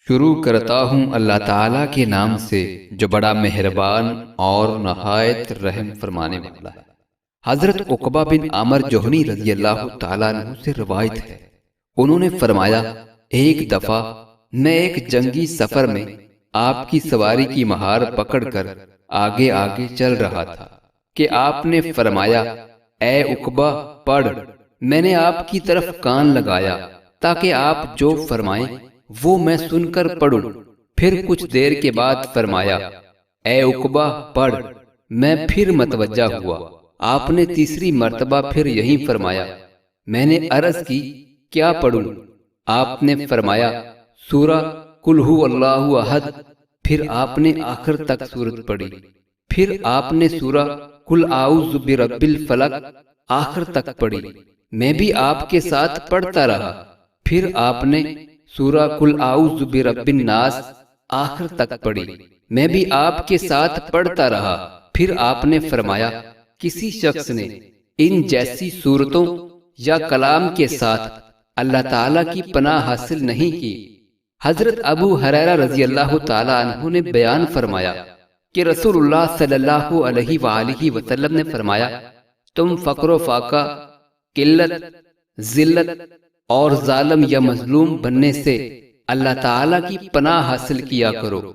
شروع کرتا ہوں اللہ تعالیٰ کے نام سے جو بڑا مہربان اور نہایت رحم فرمانے والا ہے۔ حضرت عقبہ بن عامر جوہنی رضی اللہ تعالیٰ عنہ سے روایت ہے، انہوں نے فرمایا، ایک دفعہ میں ایک جنگی سفر میں آپ کی سواری کی مہار پکڑ کر آگے آگے چل رہا تھا کہ آپ نے فرمایا، اے عقبہ پڑھ۔ میں نے آپ کی طرف کان لگایا تاکہ آپ جو فرمائیں وہ میں سن کر پڑھوں۔ پھر کچھ دیر کے بعد فرمایا، اے عقبہ پڑھ۔ میں پھر متوجہ ہوا، آپ نے تیسری مرتبہ پھر یہی فرمایا۔ میں نے عرض کی، کیا پڑھوں؟ آپ نے فرمایا، سورہ قل ھو اللہ احد۔ پھر آپ نے آخر تک سورت پڑھی۔ پھر آپ نے سورہ قل اعوذ برب الفلق آخر تک پڑھی۔ میں بھی آپ کے ساتھ پڑھتا رہا۔ پھر آپ نے سورہ قل اعوذ برب الناس آخر تک پڑھی۔ میں بھی آپ کے ساتھ پڑھتا رہا۔ پھر آپ نے فرمایا، کسی شخص نے ان جیسی صورتوں یا کلام کے ساتھ اللہ تعالیٰ کی پناہ حاصل نہیں کی۔ حضرت ابو ہریرہ رضی اللہ تعالیٰ عنہ نے بیان فرمایا کہ رسول اللہ صلی اللہ علیہ وآلہ وسلم نے فرمایا، تم فقر و فاقہ، قلت، ذلت اور ظالم یا مظلوم بننے سے اللہ تعالیٰ کی پناہ حاصل کیا کرو۔